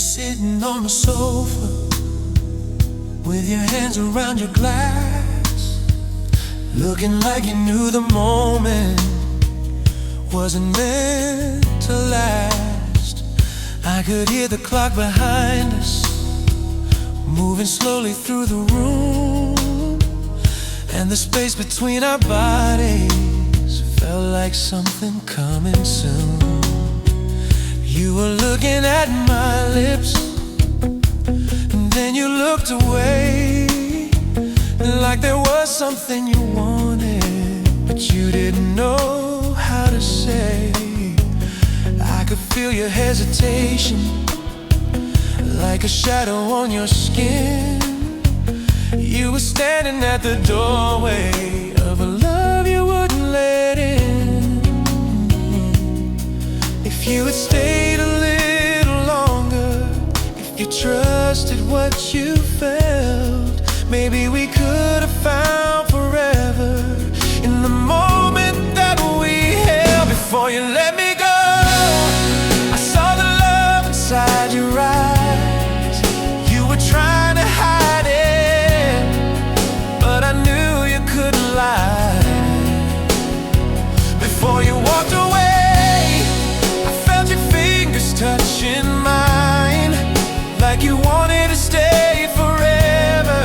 sitting on the sofa with your hands around your glass, looking like you knew the moment wasn't meant to last. I could hear the clock behind us moving slowly through the room, and the space between our bodies felt like something coming soon. You were looking at my lips, and then you looked away, like there was something you wanted, but you didn't know how to say. I could feel your hesitation, like a shadow on your skin. You were standing at the doorway of a love you wouldn't let in. If you had stayed a little longer, if you trusted what you felt, maybe we could have found forever in the moment that we held. Before you let me go, I saw the love inside your eyes. You were trying to hide it, but I knew you couldn't lie. Before you walked away, I felt your fingers touching mine, like you wanted to stay forever,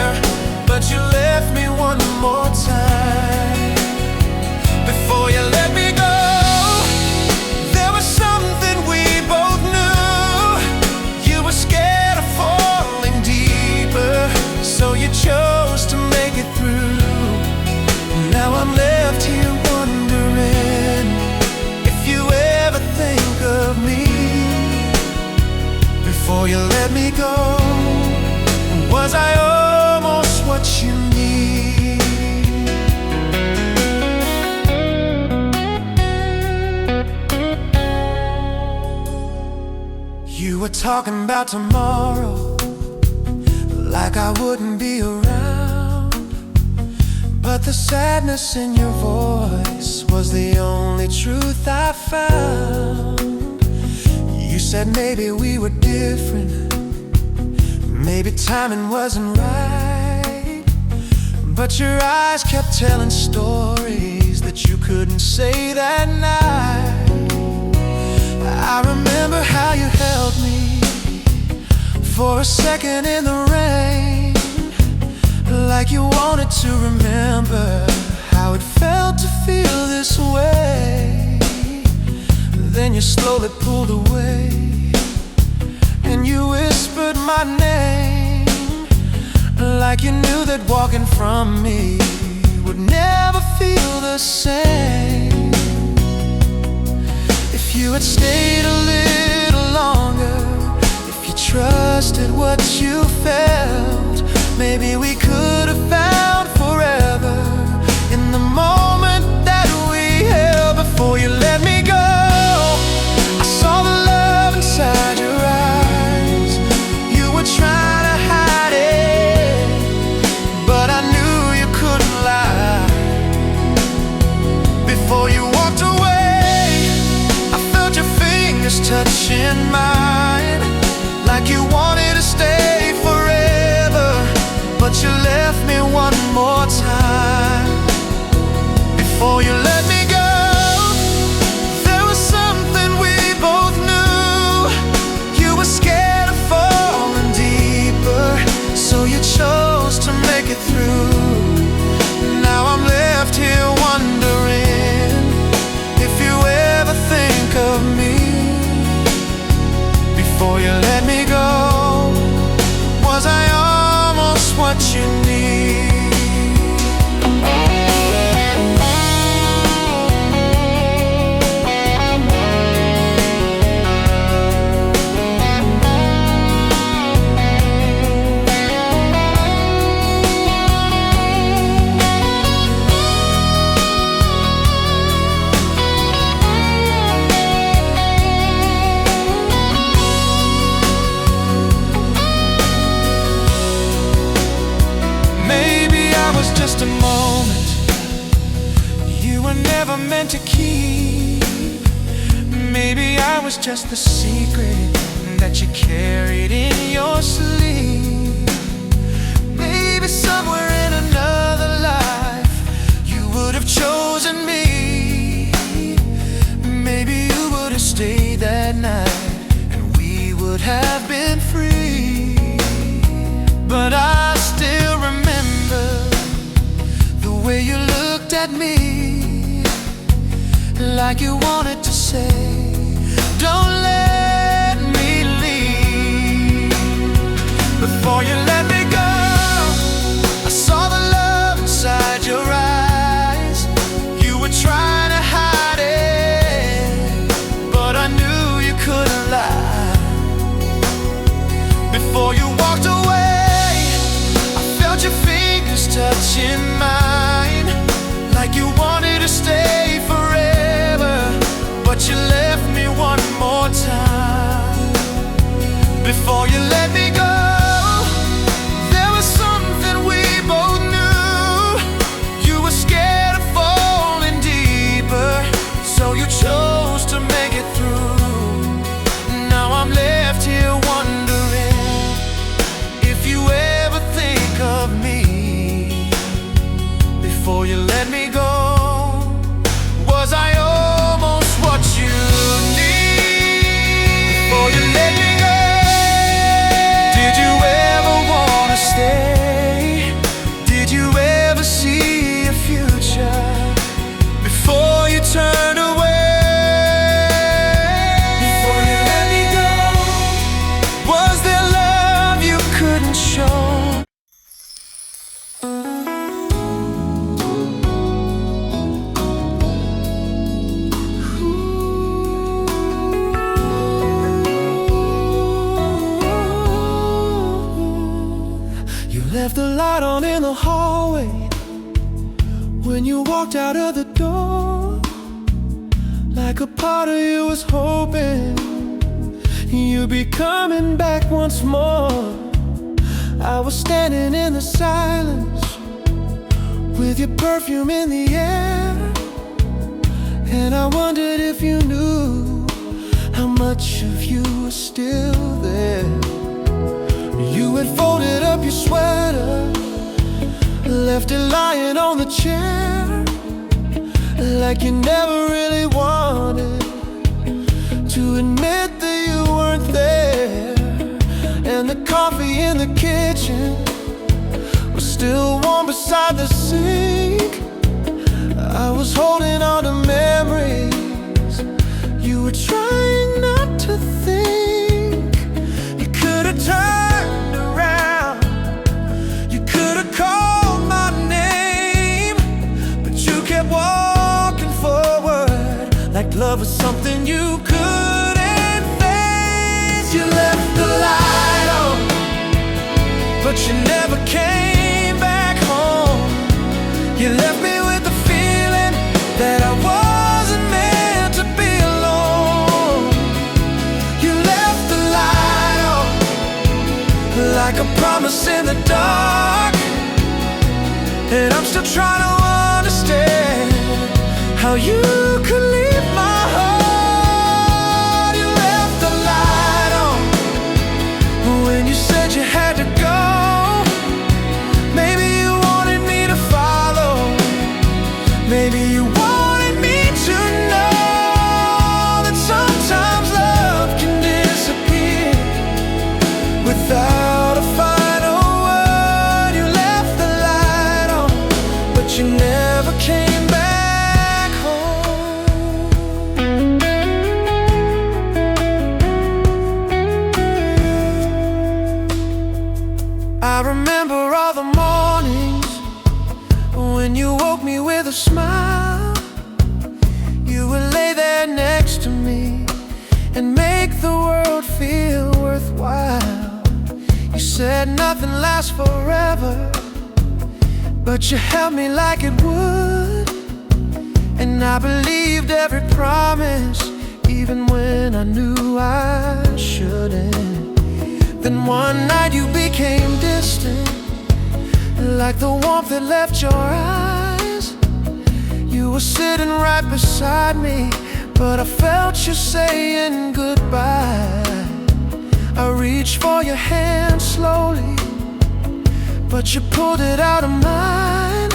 but you left me one more time. Before you let me go, there was something we both knew. You were scared of falling deeper, so you chose to make it through. Now I'm left here wondering if you ever think of me. Before you let me go, was I almost what you need? You were talking about tomorrow, like I wouldn't be around, but the sadness in your voice was the only truth I found. You said maybe we were different, maybe timing wasn't right, but your eyes kept telling stories that you couldn't say that night. I remember how you held me for a second in the rain, like you wanted to remember how it felt to feel this way. Then you slowly pulled away, and you whispered my name, like you knew that walking from me would never feel the same. If you had stayed a little longer, if you trusted what you felt, maybe we could have found forever in the moment that we held. Before you let me go, I saw the love inside your eyes. You were trying to hide it, but I knew you couldn't lie. Before you walked away, I felt your fingers touching mine, like you wanted to stay forever, but you left me one more time. Before you let me go, there was something we both knew. You were scared of falling deeper, so you chose to make it through. Now I'm left here wondering if you ever think of me. Before you let me go, was I almost what you need? Just a moment you were never meant to keep. Maybe I was just the secret name that you carried in your sleeve. Maybe somewhere in another life you would have chosen me. Maybe you would have stayed that night and we would have been free. But I still remember the way you looked at me, like you wanted to say, don't let me leave. Before you let me go, I saw the love inside your eyes. You were trying to hide it, but I knew you couldn't lie. Before you walked away, I felt your fingers touching mine, like you wanted to stay forever, but you left me one more time. Before you let me go, there was something we both knew. You were scared of falling deeper, so you chose to make it through. Now I'm left here wondering if you ever think of me. Before you let me go, was I almost what you need? Before you let me go, did you ever want to stay? Did you ever see a future before you turned away? Before you let me go, was there love you couldn't show? Left the light on in the hallway when you walked out of the door, like a part of you was hoping you'd be coming back once more. I was standing in the silence with your perfume in the air, and I wondered if you knew how much of you was still there. You had folded up your sweater, left it lying on the chair, like you never really wanted to admit that you weren't there. And the coffee in the kitchen was still warm beside the sink. I was holding on to memories you were trying not to think. You could have turned around, you could have called my name, but you kept walking forward like love was something you couldn't face. You left the light on, but you never came back home. You left me with the feeling that I wasn't meant to be alone. You left the light on, like a promise in the dark, and I'm still trying to understand how you could leave my heart. You left the light on when you said you had to go. Maybe you wanted me to follow, maybe you wanted me to know that sometimes love can disappear without a final word. You left the light on, but you never came back home. I remember all the mornings when you woke me with a smile. You would lay there next to me and make the world feel worthwhile. You said nothing lasts forever, but you held me like it would, and I believed every promise, even when I knew I shouldn't. Then one night you became distant, like the warmth that left your eyes. You were sitting right beside me, but I felt you saying goodbye. I reached for your hand slowly, but you pulled it out of mine.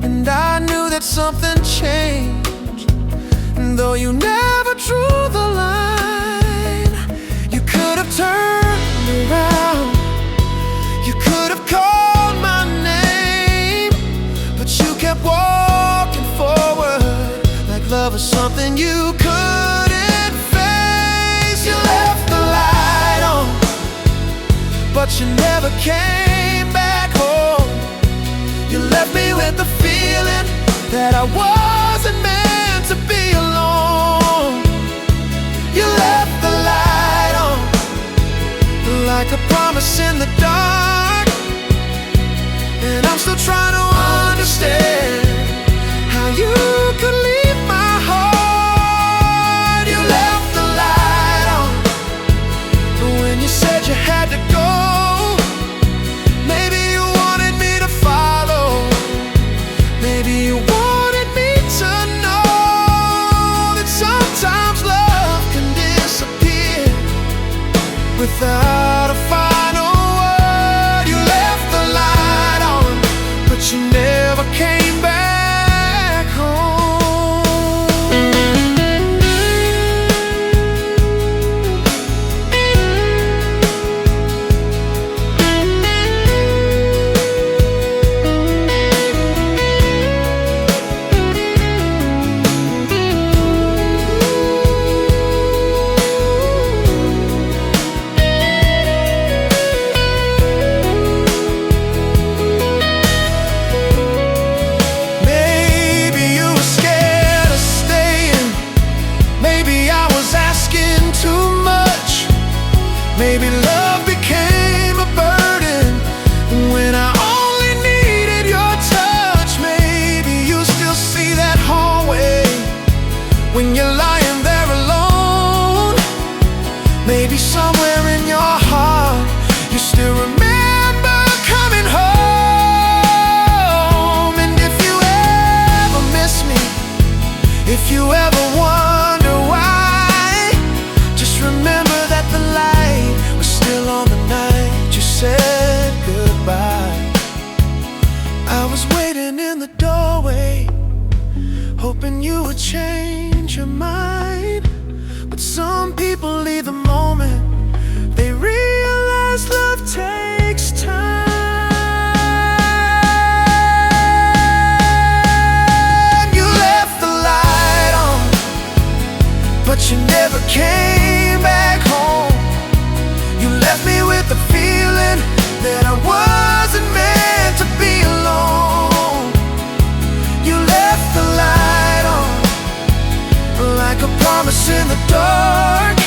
And I knew that something changed, and though you never drew the line. You could have turned around, you could have called my name, but you kept walking forward like love was something you couldn't face. You left the light on, but you never came back home. You left me with the feeling that I wasn't meant to be alone. You left the light on, like a promise in the dark, and I'm still trying to understand how you could leave my heart. You left the light on, but when you said you had to go, maybe you wanted me to follow. Maybe you wanted me to know that sometimes love can disappear without a final word. You left the light on, but you never came back home. Maybe love became a burden when I only needed your touch. Maybe you still see that hallway when you're lying there alone. Maybe somewhere in your heart you still remember coming home. And if you ever miss me, if you ever wonder why, just remember that the light was still on the night you said goodbye. I was waiting in the doorway, hoping you would change your mind. But some people leave the moment they realize love takes time. You left the light on, but you never came back home. You left me with the feeling that I wasn't meant to be alone. You left the light on, like a promise in the dark,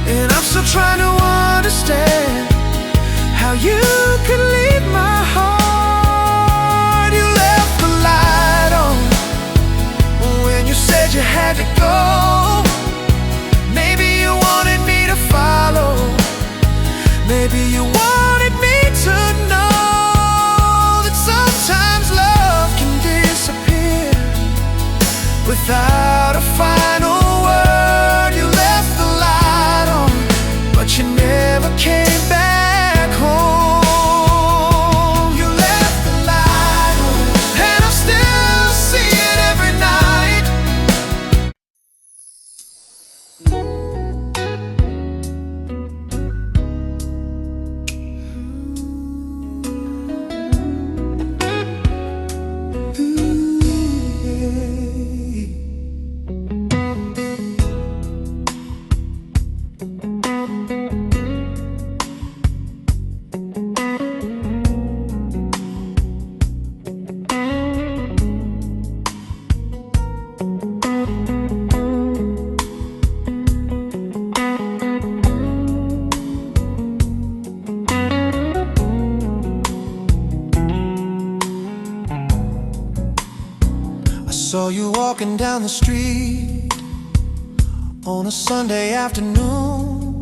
and I'm still trying to understand how you could leave my heart. You left the light on when you said you had to go. Maybe you wanted me to follow. Maybe you wanted me to know that sometimes love can disappear without a final word. You left the light on, but you never came back home. You left the light on, and I still see it every night. Saw you walking down the street on a Sunday afternoon.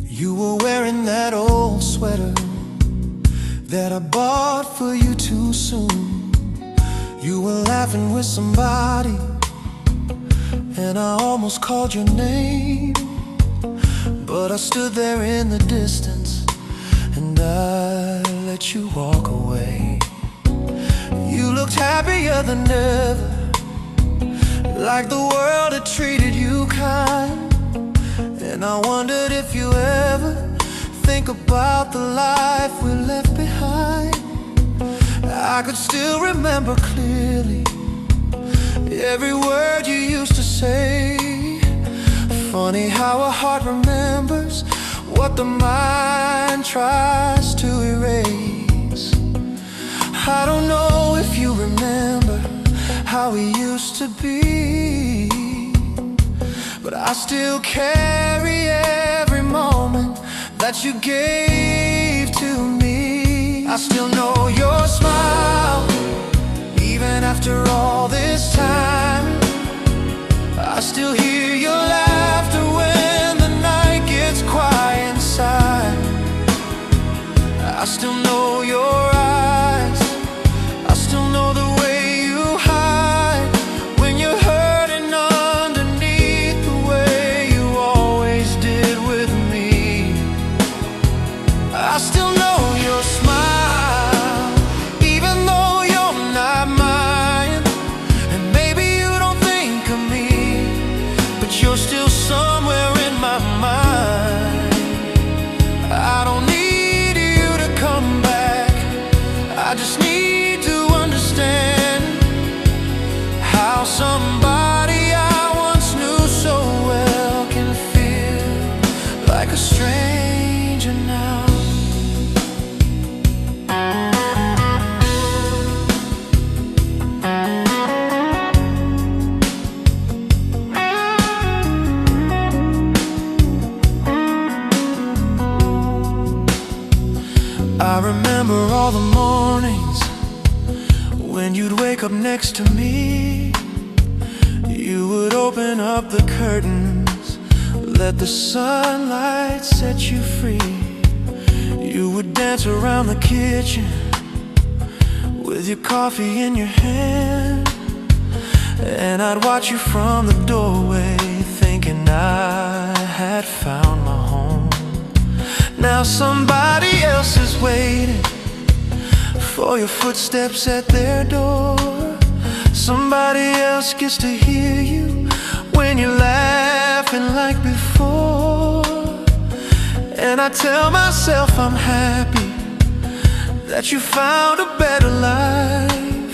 You were wearing that old sweater that I bought for you too soon. You were laughing with somebody, and I almost called your name. but I stood there in the distance and I let you walk away. You looked happier than ever, like the world had treated you kind. And I wondered if you ever think about the life we left behind. I could still remember clearly every word you used to say. Funny how a heart remembers what the mind tries to erase. I don't know if you remember how we used to be, but I still carry every moment that you gave to me. I still know your smile, even after all this time. I still hear your laughter when the night gets quiet inside. I still know your eyes, I still know the way you hide when you're hurting underneath, the way you always did with me. I still know your smile, even though you're not mine. And maybe you don't think of me, but you're still somewhere in my mind. I don't need you to come back, I just need to understand how somebody I once knew so well can feel like a stranger now. I remember all the mornings when you'd wake up next to me. You would open up the curtains, let the sunlight set you free. You would dance around the kitchen with your coffee in your hand, and I'd watch you from the doorway, thinking I had found my home. Now somebody else is waiting for your footsteps at their door. Somebody else gets to hear you when you're laughing like before. And I tell myself I'm happy that you found a better life,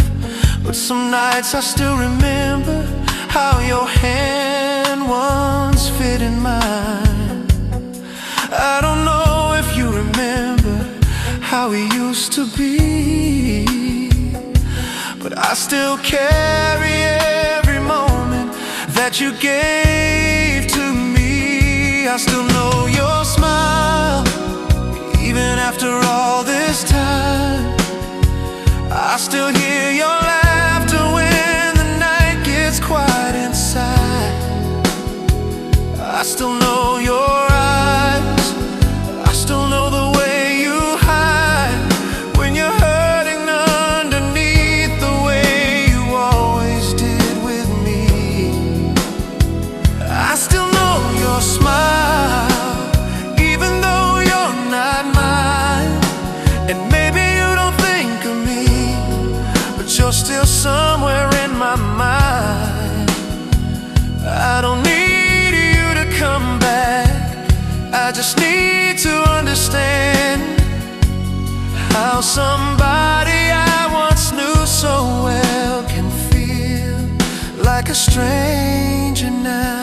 but some nights I still remember how your hand once fit in mine. I don't know if you remember how we used to be, but I still carry every moment that you gave to me. I still know your smile, even after all this time. I still hear your laughter when the night gets quiet inside. I still know your eyes, I still know the way you hide when you're hurting underneath, the way you always did with me. I still know your smile, even though you're not mine. And maybe you don't think of me, but you're still somewhere in my mind. I don't need you to come back, I just need to understand how somebody I once knew so well can feel like a stranger now.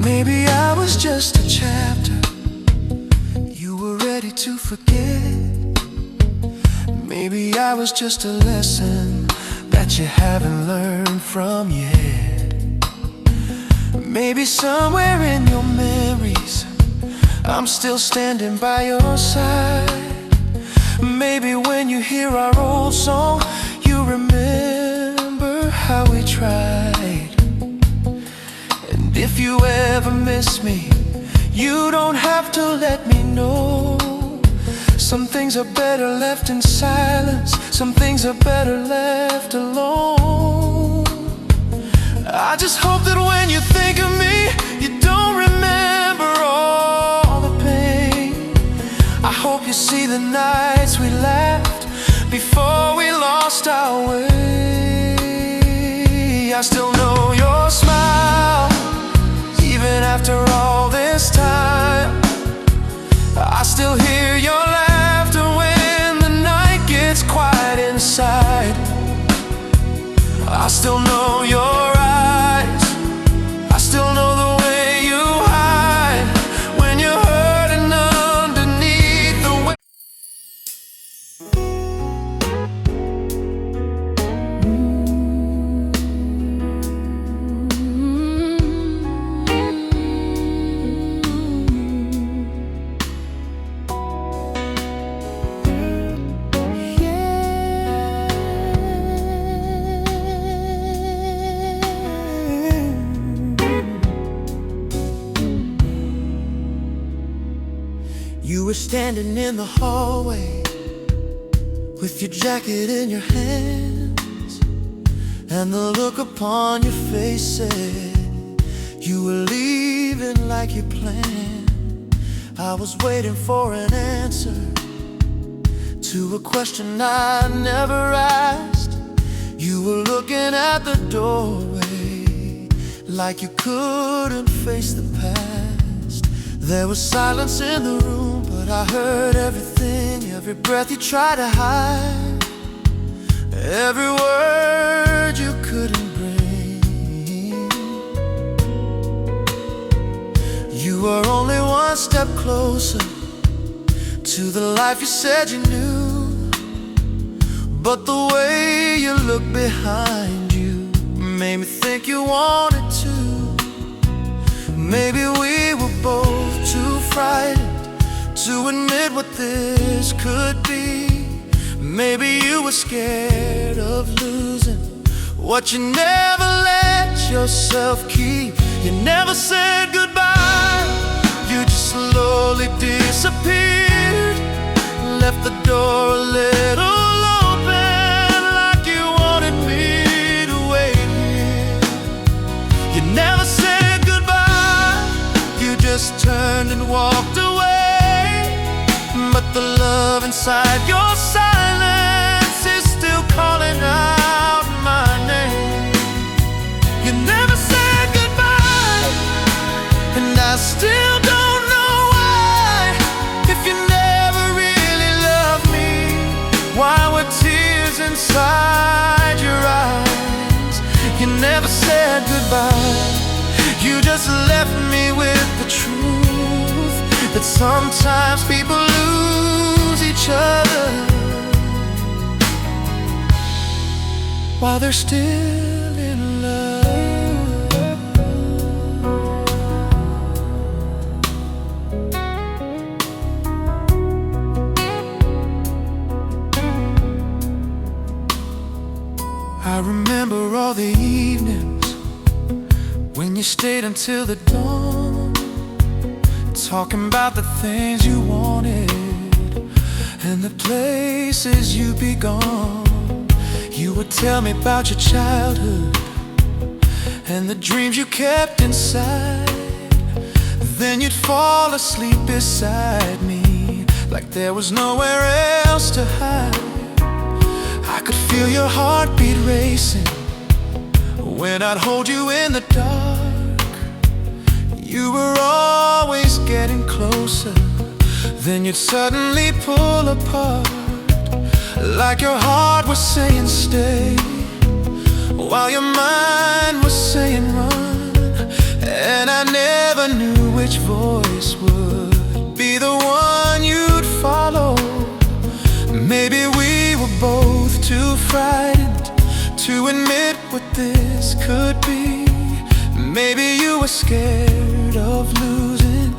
Maybe I was just a chapter you were ready to forget. Maybe I was just a lesson that you haven't learned from yet. Maybe somewhere in your memories I'm still standing by your side. Maybe when you hear our old song, you remember how we tried. And if you ever miss me, you don't have to let me know. Some things are better left in silence, some things are better left alone. I just hope that when you think of me, you don't remember all the pain. I hope you see the nights we laughed before we lost our way. I still know your smile, even after all this time. I still hear your laughter when the night gets quiet inside. I still know your eyes, I still know the way you hide when you're hurting underneath the weight. You were standing in the hallway with your jacket in your hands, and the look upon your face said you were leaving like you planned. I was waiting for an answer to a question I never asked. You were looking at the doorway like you couldn't face the past. There was silence in the room, but I heard everything, every breath you tried to hide, every word you couldn't bring. You were only one step closer to the life you said you knew, but the way you looked behind you made me think you wanted to. Maybe we were both too frightened to admit what this could be. Maybe you were scared of losing what you never let yourself keep. You never said goodbye, you just slowly disappeared, left the door a little open like you wanted me to wait here. You never said goodbye, you just turned and walked away, but the love inside your silence is still calling out my name. You never said goodbye, and I still don't know why. If you never really loved me, why were tears inside your eyes? You never said goodbye, you just left me with the truth that sometimes people lose each other while they're still in love. I remember all the evenings when you stayed until the dawn, talking about the things you wanted and the places you'd be gone. You would tell me about your childhood and the dreams you kept inside. Then you'd fall asleep beside me like there was nowhere else to hide. I could feel your heartbeat racing when I'd hold you in the dark. You were always getting closer, then you'd suddenly pull apart, like your heart was saying stay, while your mind was saying run. And I never knew which voice would be the one you'd follow. Maybe we were both too frightened to admit what this could be. Maybe you were scared of losing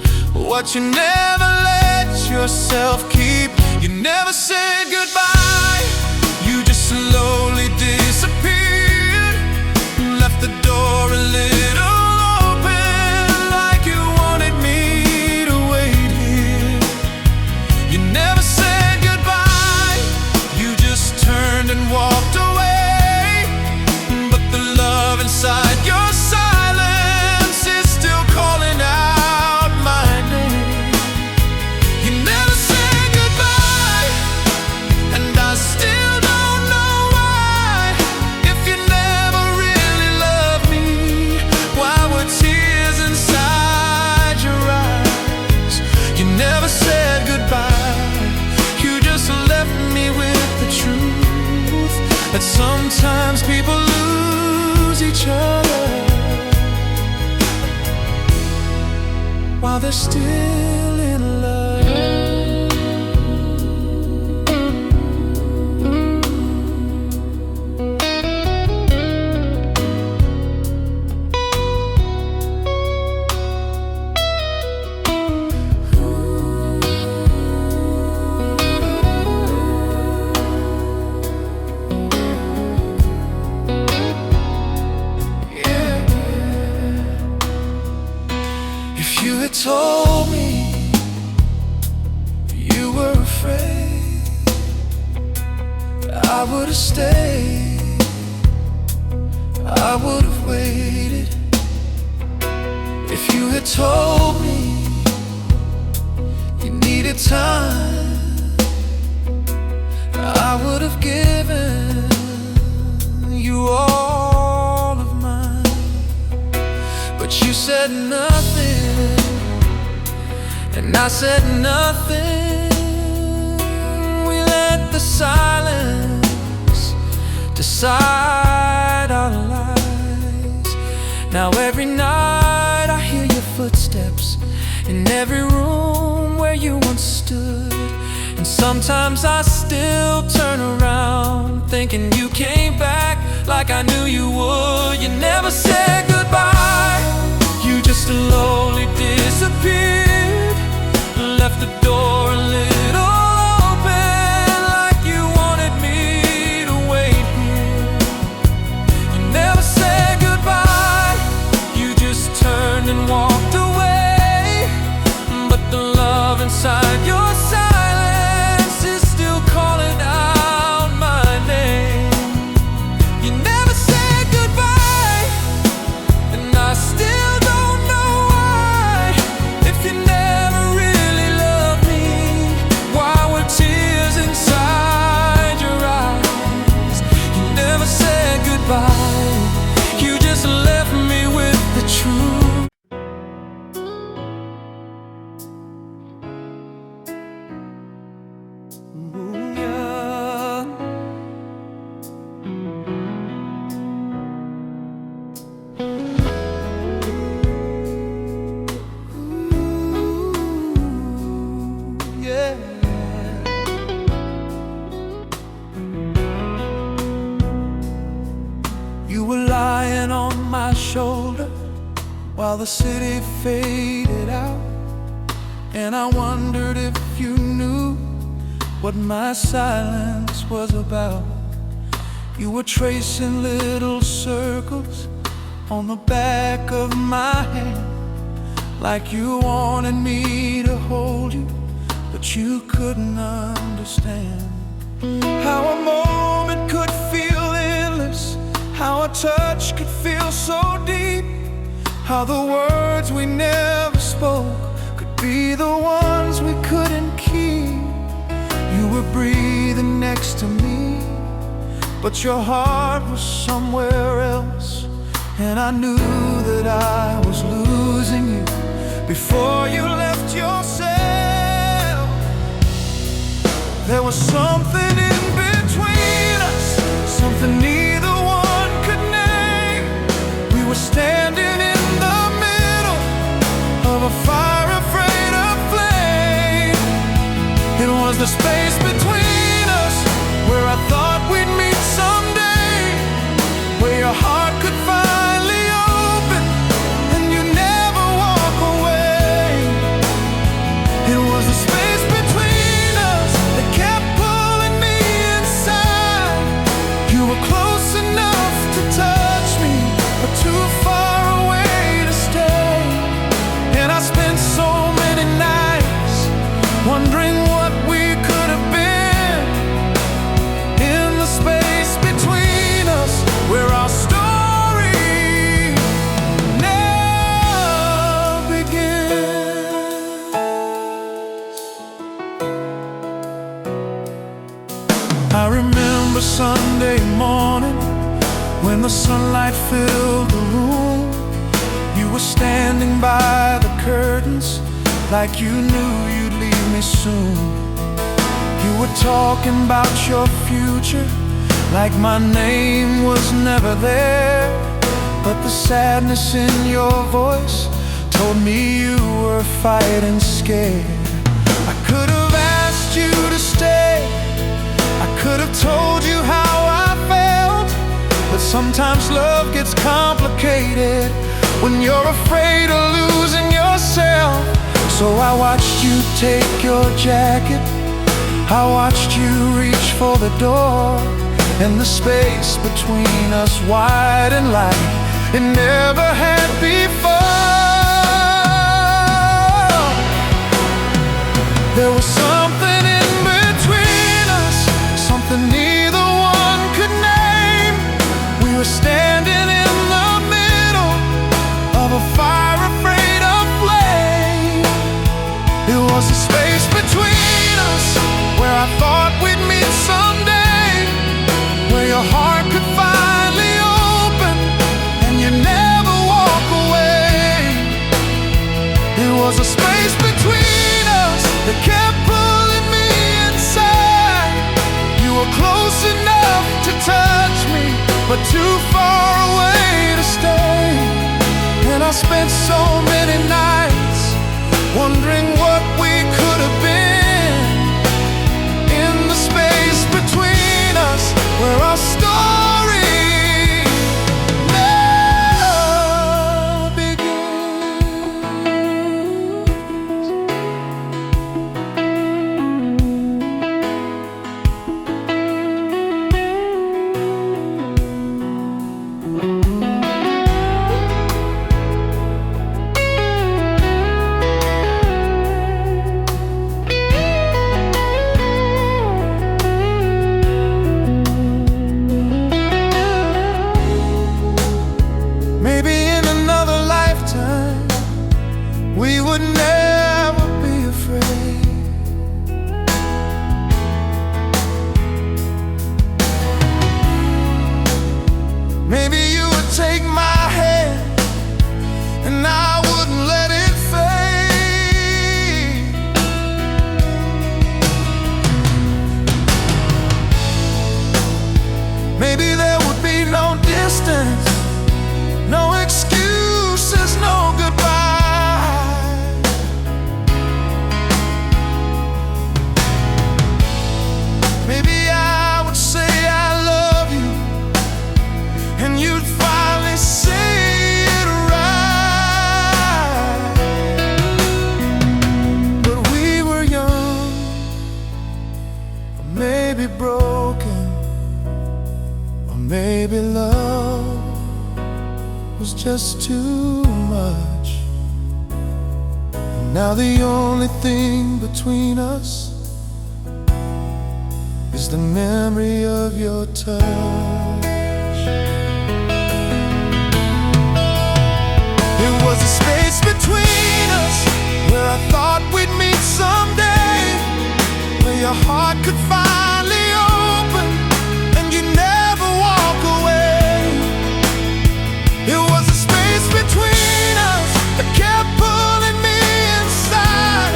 what you never let yourself keep. You never said goodbye, you just slowly disappeared. Left the door a little open, like you wanted me to wait here. You never said goodbye, you just turned and walked away. But the love inside your silence is still calling out my name. You never said goodbye, and I still don't know why. If you never really loved me, why were tears inside your eyes? You never said goodbye, you just left me with the truth that sometimes people lose each other while they're still in love. If you had told me you were afraid, I would have stayed, I would have waited. If you had told me you needed time, I would have given you all of mine. But you said nothing, and I said nothing. We let the silence decide our lives. Now every night I hear your footsteps in every room where you once stood. And sometimes I still turn around thinking you came back like I knew you would. You never said goodbye, you just slowly disappeared. Left the door a little open, like you wanted me to wait here. You never said goodbye, you just turned and walked away. But the love inside your silence is still calling out my name. You never said goodbye, and I still don't know why. If you never really loved me, why were tears inside your eyes? You never said goodbye, you just left me with the truth. Yeah. You were lying on my shoulder while the city faded out, and I wondered if you knew what my silence was about. You were tracing little circles on the back of my hand, like you wanted me to hold you, but you couldn't understand how a moment could feel endless, how a touch could feel so deep, how the words we never spoke could be the ones we couldn't keep. You were breathing next to me, but your heart was somewhere else, and I knew that I was losing you before you left yourself. There was something in between us, something neither one could name. We were standing in the middle of a fire afraid of flame. It was the space between us where I thought we'd meet someday, where your heart could finally open and you never walk away. filled the room. You were standing by the curtains like you knew you'd leave me soon. You were talking about your future like my name was never there. But the sadness in your voice told me you were fighting scared. I could have asked you to stay, I could have told you how I felt, but sometimes love gets complicated when you're afraid of losing yourself. So I watched you take your jacket, I watched you reach for the door, and the space between us wide and light it never had before. There was something in between us, something neither one could name. We were standing in the middle of a fire afraid of flame. It was a space between us where I thought we'd meet someday, where your heart could finally open and you never walk away. It was a space between us that kept pulling me inside. You were close enough to touch me, but too far away to stay. And I spent so many nights wondering what we could have been, in the space between us where our story now we would never be afraid. Maybe you would take my hand and I wouldn't let it fade. Maybe there would be no distance, no excuses, no goodbye. Maybe I would say I love you, and you'd finally say it right. But we were young, or maybe broken, or maybe love was just too much. And now the only thing between us is the memory of your touch. It was a space between us where I thought we'd meet someday, where your heart could finally open and you never walk away. It was a space between us that kept pulling me inside.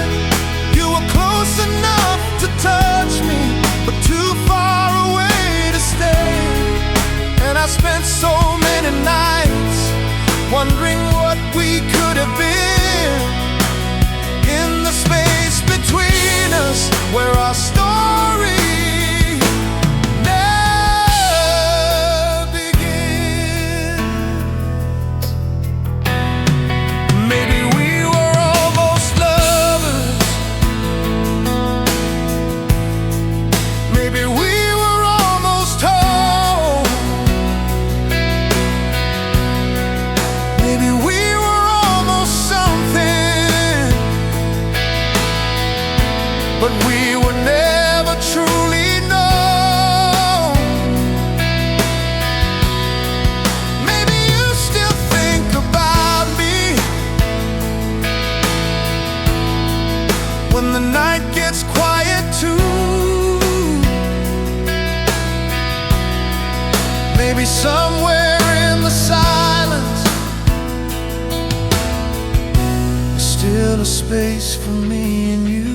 You were close enough to touch me, but too far away to stay. And I spent so many nights wondering what we could have been, in the space between us where our story now begins. Maybe we were almost lovers, maybe we were almost home, maybe we were almost something, but we were never truly known. Maybe you still think about me when the night gets quiet too. Maybe somewhere in the silence space for me and you.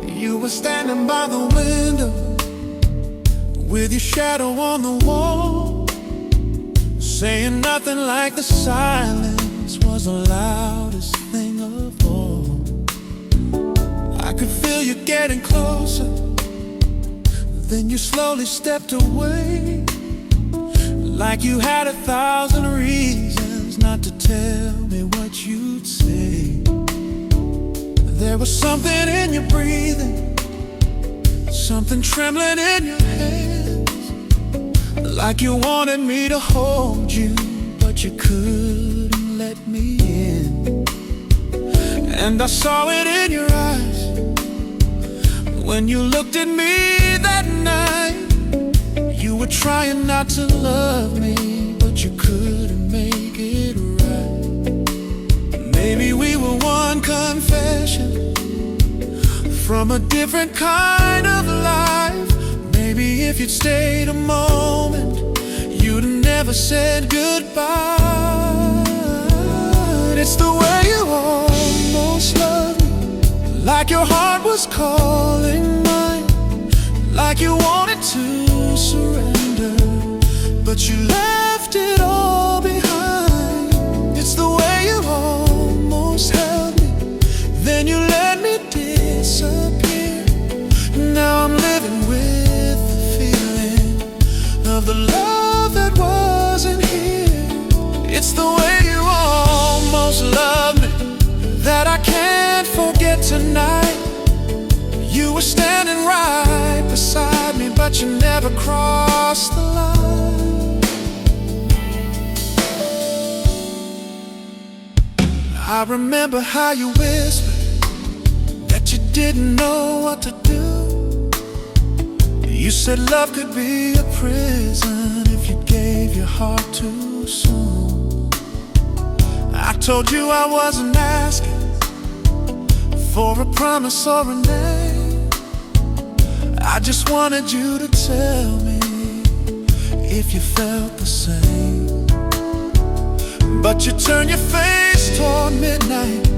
You were standing by the window with your shadow on the wall, saying nothing like the silence was the loudest thing of all. I could feel you getting closer, then you slowly stepped away, like you had 1,000 reasons not to tell me what you'd say. There was something in your breathing, something trembling in your hands, like you wanted me to hold you, but you couldn't let me in. And I saw it in your eyes when you looked at me that night. You were trying not to love me, but you couldn't make it right. Maybe we were one confession from a different kind of life. Maybe if you'd stayed a moment, you'd never said goodbye. It's the way you almost loved me, like your heart was calling mine, like you wanted to surrender, but you left it all behind. It's the way you almost held me, then you let me disappear. Now I'm living with the feeling of the love that wasn't here. It's the way you almost loved me that I can't forget tonight. You were standing right beside me, but you never crossed the line. I remember how you whispered you didn't know what to do. You said love could be a prison if you gave your heart too soon. I told you I wasn't asking for a promise or a name. I just wanted you to tell me if you felt the same. But you turned your face toward midnight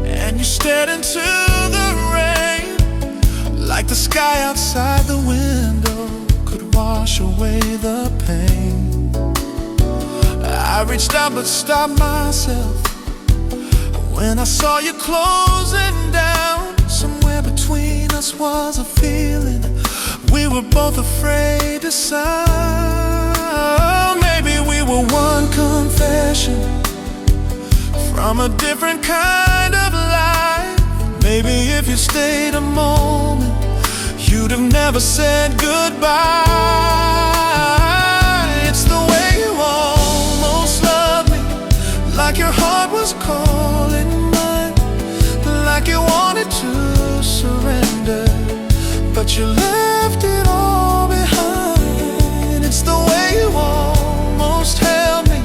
and you stared into the rain, like the sky outside the window could wash away the pain. I reached out but stopped myself when I saw you closing down. Somewhere between us was a feeling we were both afraid to sound. Maybe we were one confession from a different kind of life. Maybe if you stayed a moment, you'd have never said goodbye. It's the way you almost loved me, like your heart was calling mine, like you wanted to surrender, but you left it all behind. It's the way you almost held me,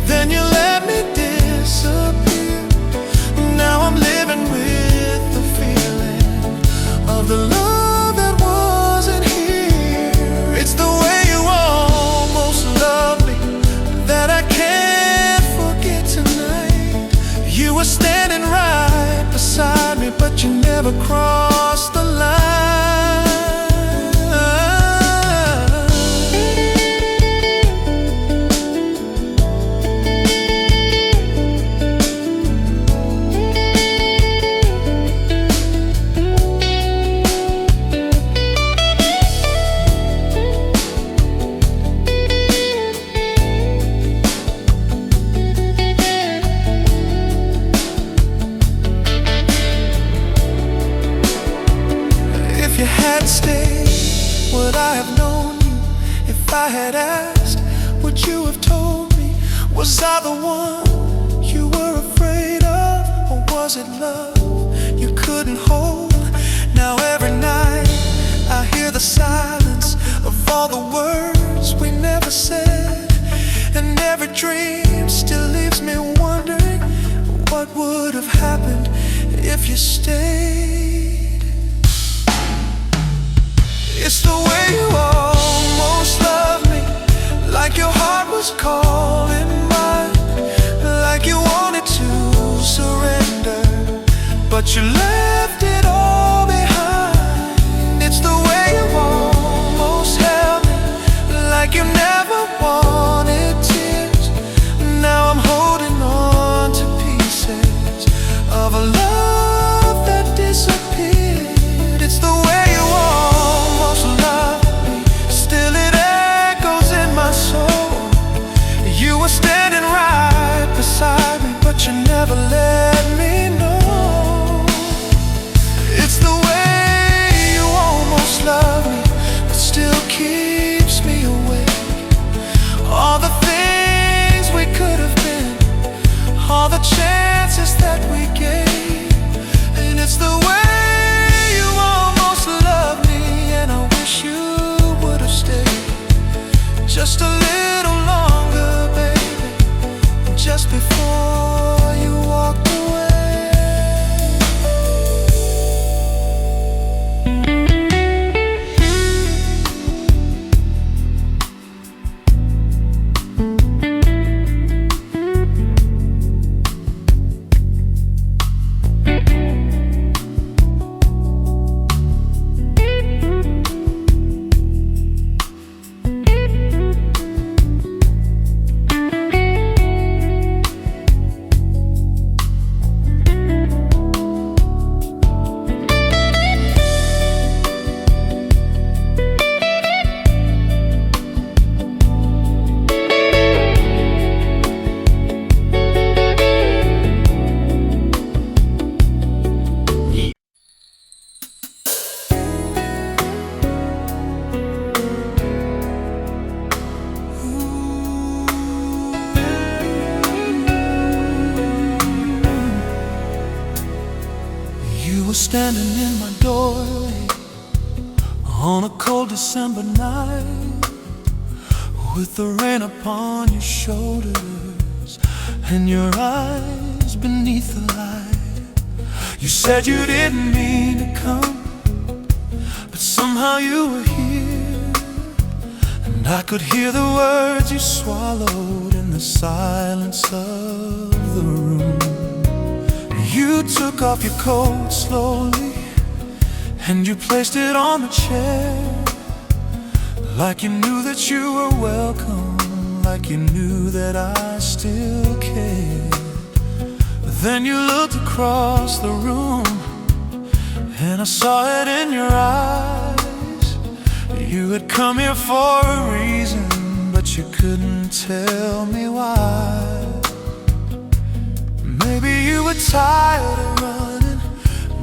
then you let me disappear. Now I'm living with the feeling of the love that wasn't here. It's the way you almost loved me that I can't forget tonight. You were standing right beside me, but you never crossed the line. had stayed, would I have known you? If I had asked, would you have told me? Was I the one you were afraid of? Or was it love you couldn't hold? Now every night I hear the silence of all the words we never said, and every dream still leaves me wondering what would have happened if you stayed. It's the way you almost loved me, like your heart was calling mine, like you wanted to surrender, but you left it all behind. It's the way you almost held me, like you never wanted tears. Now I'm holding on to pieces of a love that disappeared. It's the way you almost loved me, still it echoes in my soul. You were standing right beside me, but you never let me know. It's the way you almost love me, but still keeps me awake. All the things we could have been, all the chances that we gave. And it's the way you almost love me, and I wish you would have stayed just a little longer, baby, just before you walked away. You were standing in my doorway on a cold December night, with the rain upon your shoulders and your eyes beneath the light. You said you didn't mean to come, but somehow you were here, and I could hear the words you swallowed in the silence of the room. You took off your coat slowly, and you placed it on the chair, like you knew that you were welcome, like you knew that I still cared. But then you looked across the room, and I saw it in your eyes. You had come here for a reason, but you couldn't tell me why. Maybe you were tired of running,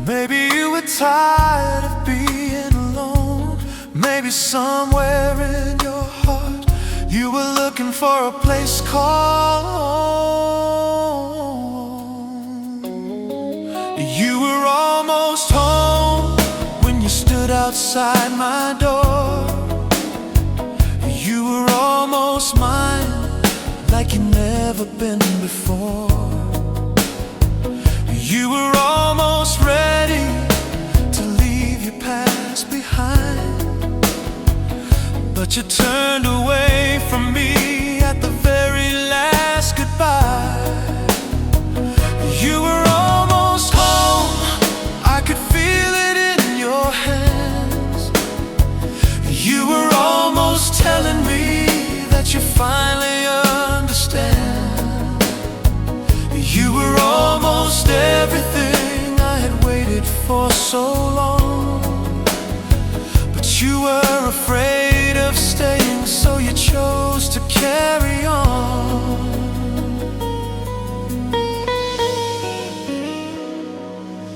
maybe you were tired of being alone. Maybe somewhere in your heart you were looking for a place called home. You were almost home when you stood outside my door. You were almost mine, like you'd never been before. You were almost ready to leave your past behind, but you turned away from me at the very last goodbye. You were almost home, I could feel it in your hands. You were almost telling me that you finally understand. You were almost everything I had waited for so long, but you were afraid of staying, so you chose to carry on.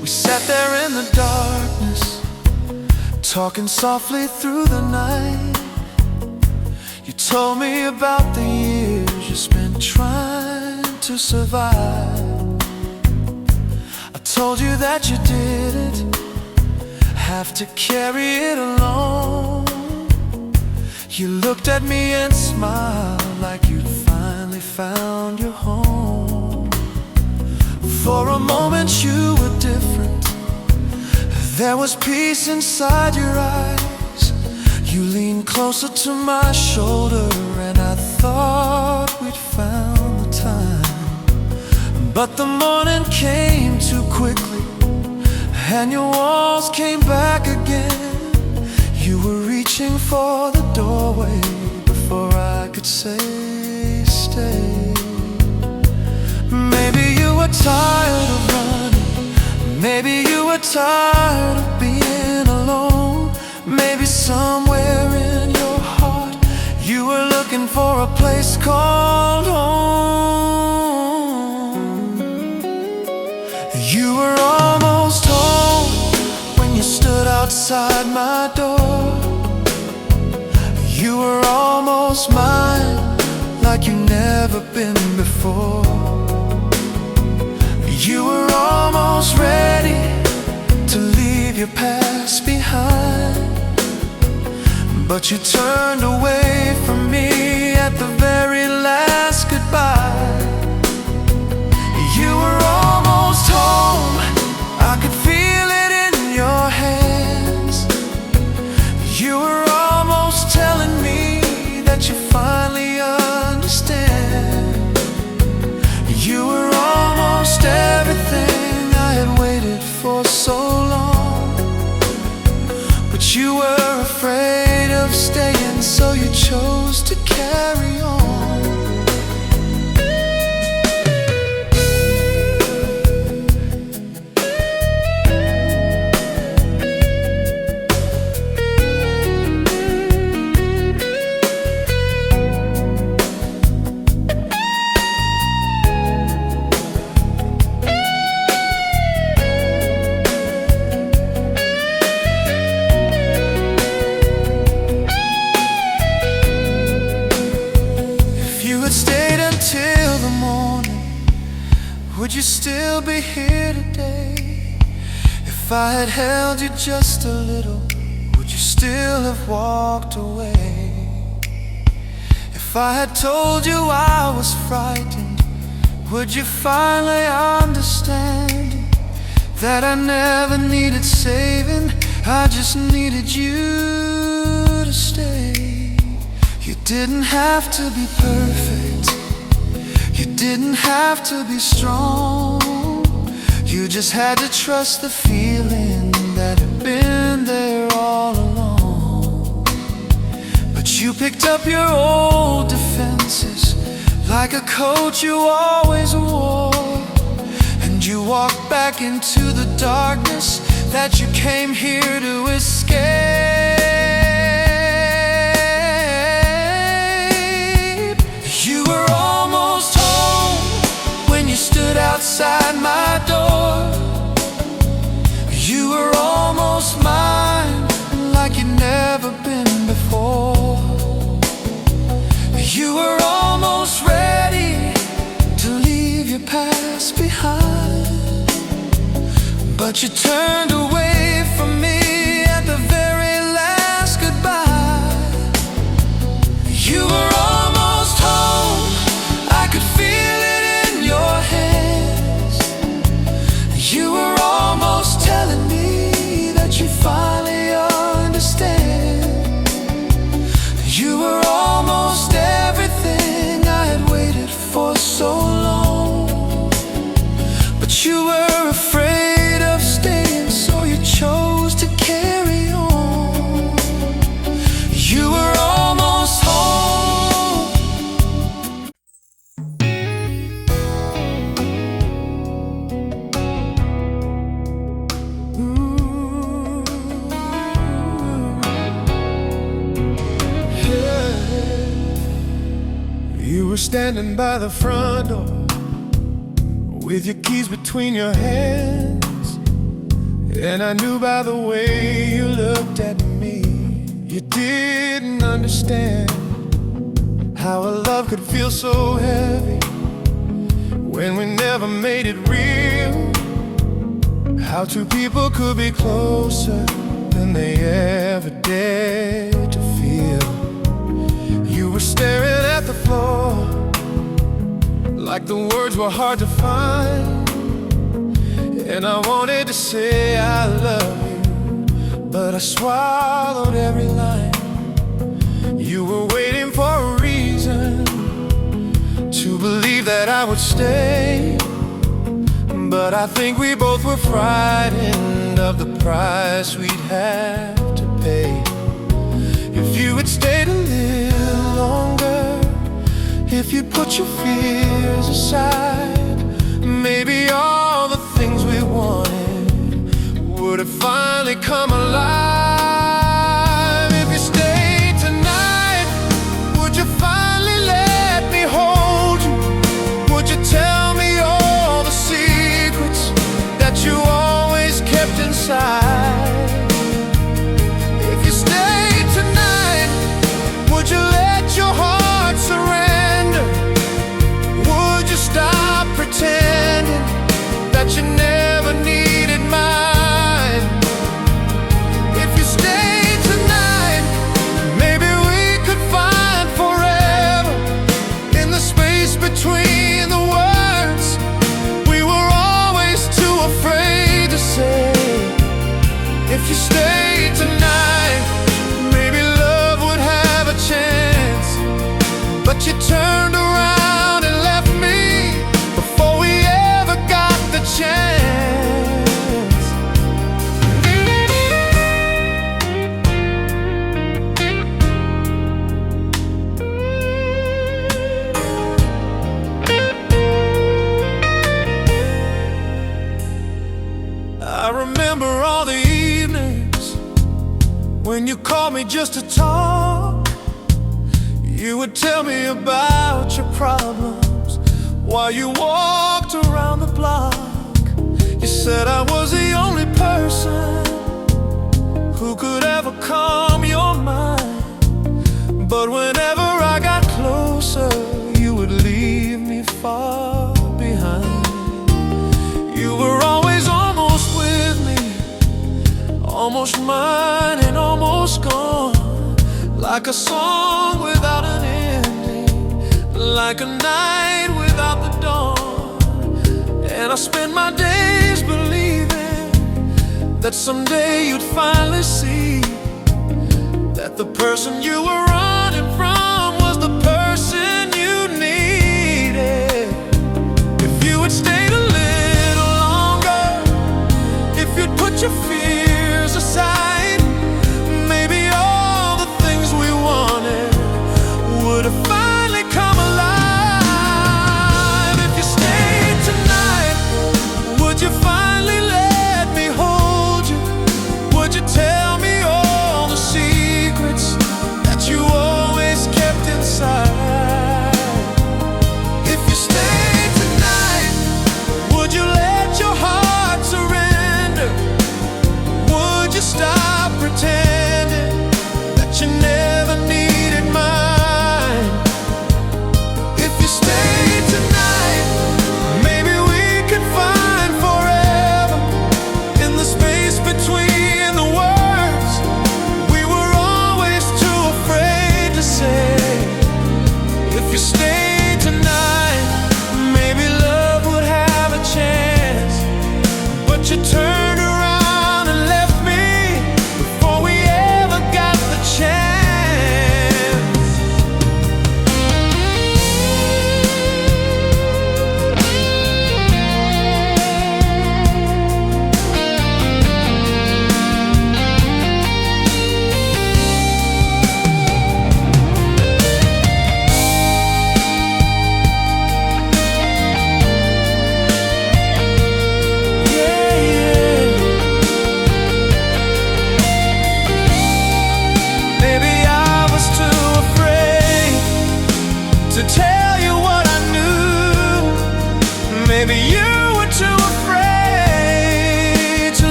We sat there in the darkness, talking softly through the night. You told me about the years you spent trying to survive. I told you that you didn't have to carry it alone. You looked at me and smiled like you'd finally found your home. For a moment you were different. There was peace inside your eyes. You leaned closer to my shoulder and I thought we'd found the time. But the morning came too quickly and your walls came back again. You were reaching for the doorway before I could say stay. Maybe you were tired of running. Maybe you were tired of being alone. Maybe somewhere in your heart you were looking for a place called home. You were almost home when you stood outside my door. You were almost mine like you'd never been before. You were almost ready to leave your past behind, but you turned away from me at the very last goodbye. You were almost home, I could feel it in your hands. You were almost telling me that you finally understand. You were almost everything I had waited for so long. But you were afraid of staying, so you chose to carry on. Would you still be here today? If I had held you just a little, would you still have walked away? If I had told you I was frightened, would you finally understand that I never needed saving, I just needed you to stay? You didn't have to be perfect, you didn't have to be strong. You just had to trust the feeling that had been there all along. But you picked up your old defenses like a coat you always wore, and you walked back into the darkness that you came here to escape. You were almost home when you stood outside my door. You were almost mine like you'd never been before. You were almost ready to leave your past behind, but you turned away from me at the very last goodbye. You were almost home, I could feel it in your hands. You were almost telling me that you finally understand. You were almost everything I had waited for so long. But you were afraid of staying, so you chose to carry on. You were almost home. You were standing by the front door with your keys between your hands. And I knew by the way you looked at me, you didn't understand how a love could feel so heavy when we never made it real. How two people could be closer than they ever dared to feel. You were staring at the floor like the words were hard to find. And I wanted to say I love you, but I swallowed every line. You were waiting for a reason to believe that I would stay, but I think we both were frightened of the price we'd have to pay. If you had stayed a little longer, if you'd put your fears aside, maybe all the things we wanted would have finally come alive. If you stayed tonight, would you finally let me hold you? Would you tell me all the secrets that you always kept inside? If you stayed tonight, would you let your heart surrender? Would you stop pretending that you never needed mine? If you stayed tonight, maybe we could find forever in the space between the words we were always too afraid to say. If you stayed tonight, maybe love would have a chance, but you turned around and left me before we ever got the chance. I remember all the evenings when you called me just to talk. You would tell me about your problems while you walked around the block. You said I was the only person who could ever calm your mind, but whenever I got closer, you would leave me far behind. You were always almost with me, almost mine and almost gone, like a song without an ending, like a night without the dawn. And I spend my days believing that someday you'd finally see that the person you were running from was the person you needed. If you had stayed a little longer, if you'd put your fears aside, maybe all the things we wanted would have finally come alive. If you stayed tonight, would you finally let me hold you? Would you tell me all the secrets that you always kept inside? If you stayed tonight, would you let your heart surrender? Would you stop pretending that you never needed mine? If you stayed tonight, maybe we could find forever in the space between the worlds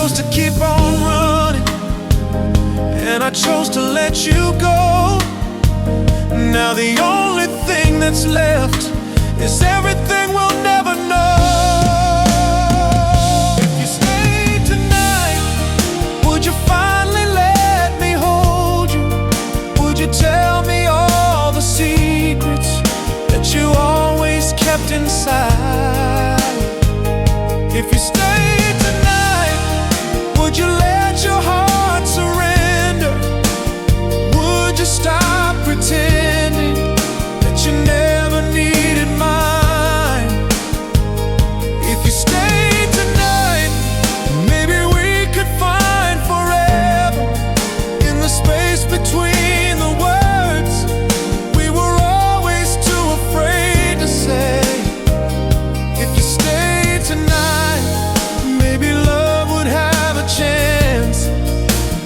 chose to keep on running, and I chose to let you go. Now the only thing that's left is everything we'll never know. If you stayed tonight, would you finally let me hold you? Would you tell me all the secrets that you always kept inside? If you stayed tonight, would you let your heart surrender? Would you stop pretending that you never needed mine? If you stayed tonight, maybe we could find forever in the space between the words we were always too afraid to say. If you stayed tonight, maybe love would have a chance.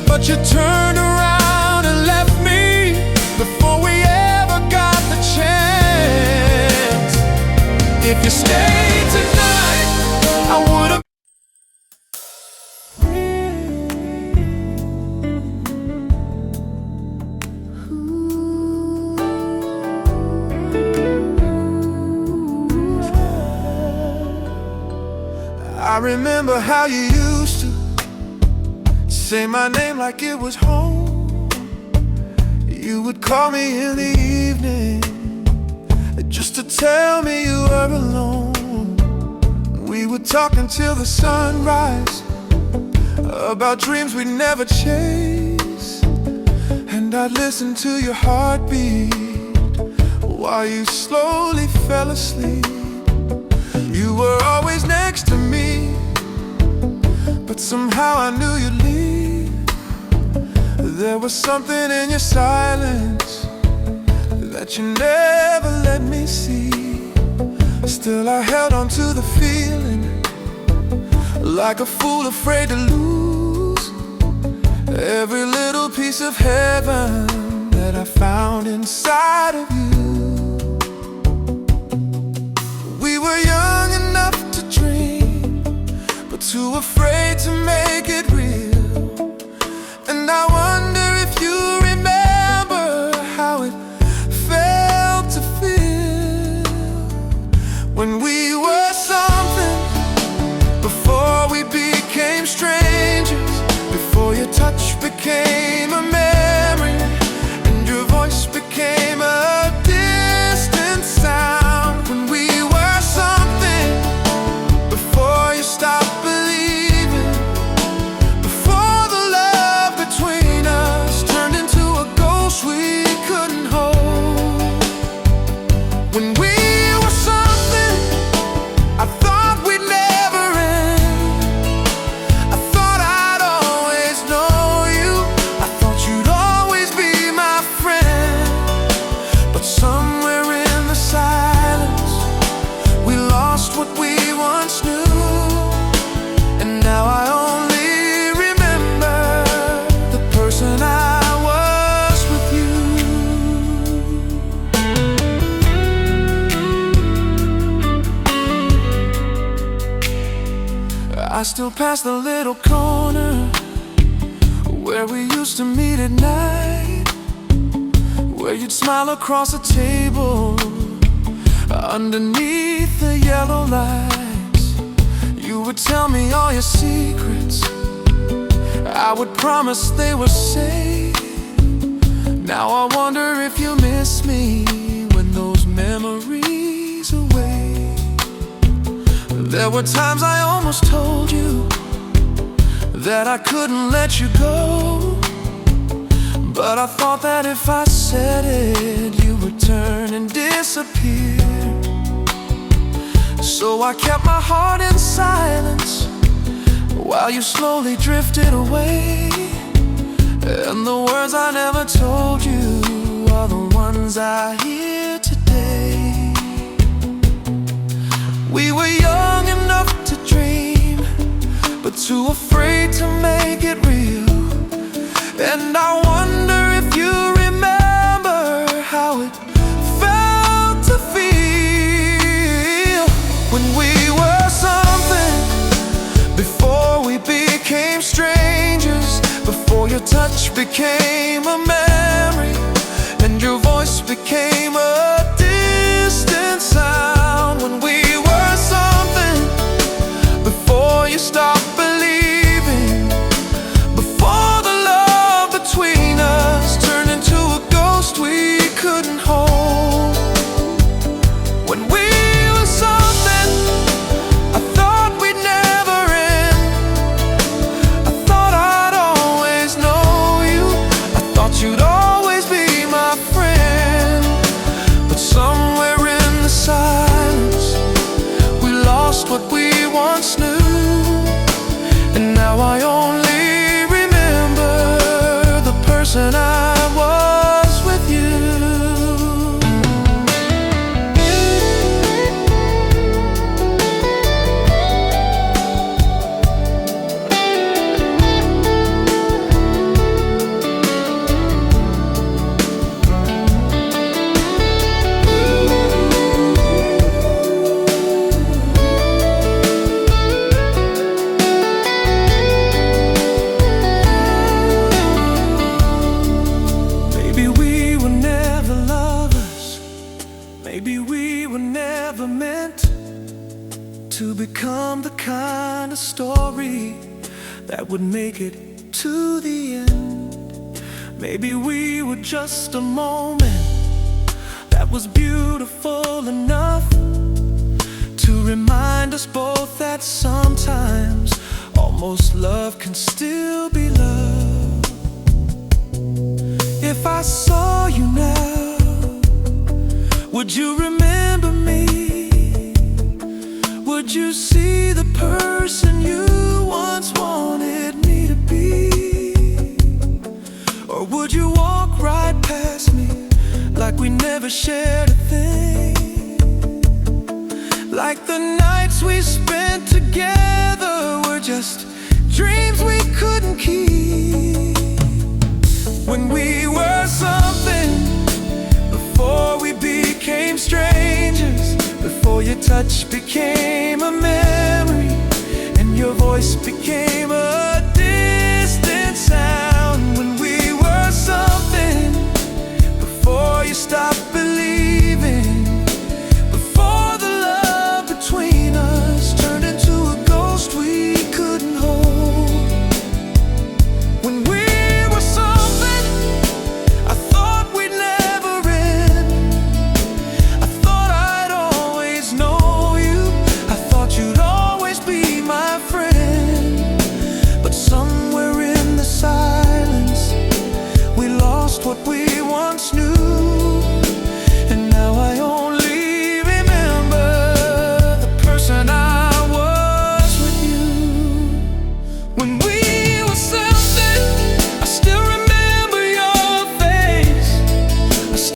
But you turned around and left me before we ever got the chance. If you stayed tonight, I would've. I remember how you used to say my name like it was home. You would call me in the evening just to tell me you were alone. We would talk until the sunrise about dreams we'd never chase, and I'd listen to your heartbeat while you slowly fell asleep. You were always next to me, but somehow I knew you'd leave. There was something in your silence that you never let me see. Still I held on to the feeling, like a fool afraid to lose every little piece of heaven that I found inside of you. We were young enough to dream, but too afraid to make it real. And I wonder if you remember how it felt to feel when we were something, before we became strangers, before your touch became a memory and your voice became a distant sound. When we were something, before you stopped believing, before the love between us turned into a ghost we couldn't hold. When we were something, I thought we'd never end. I thought I'd always know you. I thought you'd always be my friend. But somewhere in the silence, we lost what we once knew. And now I only remember the person I was with you. I still pass the little corner where we used to meet at night, where you'd smile across the table underneath the yellow lights. You would tell me all your secrets, I would promise they were safe. Now I wonder if you miss me when those memories away. There were times I almost told you that I couldn't let you go, but I thought that if I said it, you would turn and disappear. So I kept my heart in silence while you slowly drifted away. And the words I never told you are the ones I hear today. We were young enough to dream, but too afraid to make it real. And I wonder if you remember how it felt to feel when we were something, before we became your touch became a memory, and your voice became a distant sound. When we were something, before you stopped believing, before the love between us turned into a ghost we couldn't hold. When we were something, I thought we'd never end. I thought I'd always know you. I thought you'd always be my friend. But somewhere in the silence, we lost what we once knew. And now I only remember the person I was with you. Maybe we were never meant to become the kind of story that would make it to the end. Maybe we were just a moment that was beautiful enough to remind us both that sometimes almost love can still be love. If I saw you now, would you remember me? Would you see the person you once wanted me to be? Or would you walk right past me like we never shared a thing? Like the nights we spent together were just dreams we couldn't keep. When we were something, before we became strangers, before your touch became a memory, and your voice became a distant sound. When we were something, before you stopped believing, before the love between us turned into a ghost we couldn't hold. When we were something, I thought we'd never end. I thought I'd always know you. I thought you'd always be my friend. But somewhere in the silence, we lost what we once knew. And now I only remember the person I was with you. When we